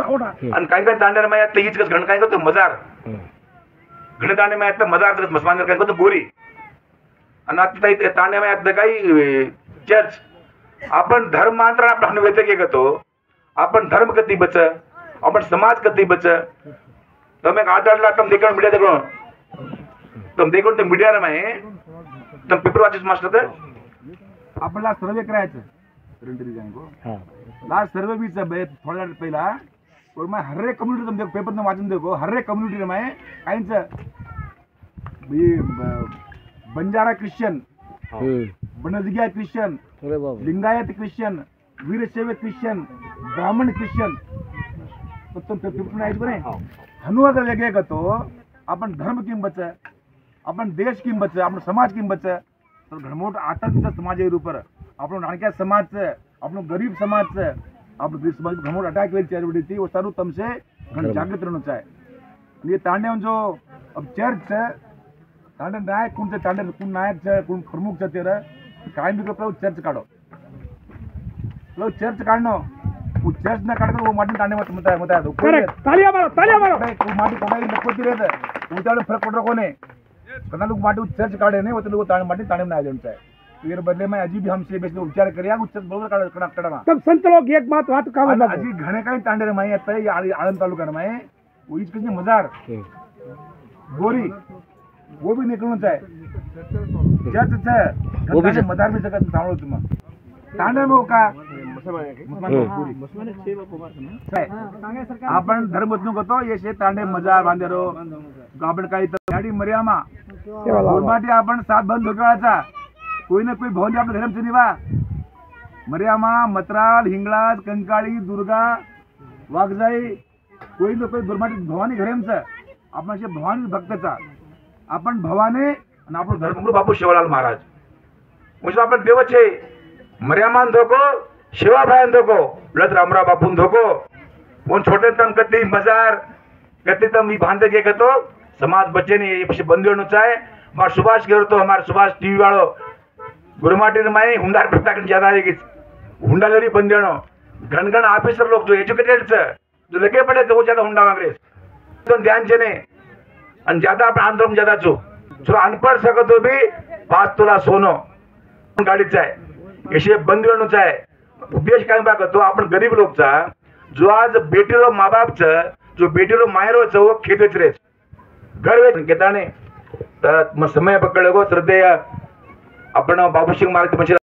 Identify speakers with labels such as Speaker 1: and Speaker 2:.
Speaker 1: आणि काही काही तांड्या मायात हीच घण काय करतो मजार घण तांड्या मायात मजार मस्मान काय करतो गोरी आणि आता तांड्या मायात काही चर्च आपण धर्म मात्र आपण व्यक्त करतो अपन धर्म कति बच अपन समाज कति बच તમે આટલા તમે દેખણ મીડિયા देखो તમે देखो ते मीडिया में तुम पेपर वाचिस मास्टर तर आपला सर्वे करायचं रंटरी जांगो लास्ट सर्वे भी थोड़ा पहिला और मैं हर एक कम्युनिटी तुम पेपर में वाचन देखो हर एक कम्युनिटी में काहींच बंजारा क्रिश्चियन बनजगिया Christian Lingayat Christian Veerashaiva Christian Brahmin Christian तो तुम पेपर में आयचं नाही हनुवाद वेगळे करतो आपण धर्म किम बच आपण देश किम बच आपण समाज किम बच तर घडमोट आतंकचा समाज रूपर आपण नाणक्या समाज आपण गरीब समाज आपण गरीब समाज घडमोट अटैक वेल चेरवडी थी वो सारू तमसे घण जागृत रहना चाहिए ये तांडे जो अब चर्च तांडे नायक कौन से तांडे कौन नायक है कौन प्रमुख है तेरा कायम भी करता चर्च काढो लो चर्च काढनो वो चर्च ना काढकर वो माटी तांडे मत मत मत दो
Speaker 2: करेक्ट तालियां मारो
Speaker 1: वो माटी कोणाई लपती रहते वो त्याला फरक पड़ रहा कोने कना लोग माटी चर्च काढे नहीं वो तो लोग तांडे माटी तांडे में आ जाता है फिर बदले में अजी भी हमसे बेच उपचार करिया वो चर्च बरोबर काढ कड़ा कड़ा
Speaker 2: तब संत लोग एक बात बात का
Speaker 1: अजी घणे काही तांडे माई आता ये आळंद तालुका में वो इस किसी मजार गोरी वो भी निकलना चाहिए चर्च है वो भी मजार में जगह सांभळो तुम तांडे में का आपण धर्म बदलू करतो ये तांडे मजार बांधेरो आपण काही गाडी मर्यामा गोलमाटी आपण सात बंद धोकाळाचा कोई ना कोई भवन आपल्या धर्म निवा मर्यामा मतराल हिंगळाज कंकाळी दुर्गा वाघजाई कोई ना कोई गोलमाटी भवानी घरेमच आपण असे भवानी भक्तचा आपण भवाने आणि आपण धर्मगुरु बापू शिवलाल महाराज म्हणजे आपण देवचे मर्यामान धोको शिवाभाई धोको लत रामराव बापू धोको वो छोटे तम कति मजार कति तम ई भांते के कतो समाज बच्चे ने ये बंदियों चाहे मार सुभाष के तो हमारे सुभाष टीवी वालों गुरुमाटी ने माई हुंडार प्रथा ज्यादा है कि हुंडागरी बंदियों घन घन ऑफिसर लोग जो एजुकेटेड जो लगे पड़े तो वो ज्यादा हुंडा मांगे तो ध्यान से ने और ज्यादा अपने आंध्र में ज्यादा जो अनपढ़ सकतो भी 5 तोला सोनो गाड़ी चाहे ऐसे बंदियों चाहे उद्देश काय बघतो आपण गरीब लोकचा जो आज बेटीरो माँ बाप जो बेटीरो मायरो वो खेतच रेस घर घेताने तर मग समय पकडले गो श्रद्धेय आपण बाबूसिंग महाराज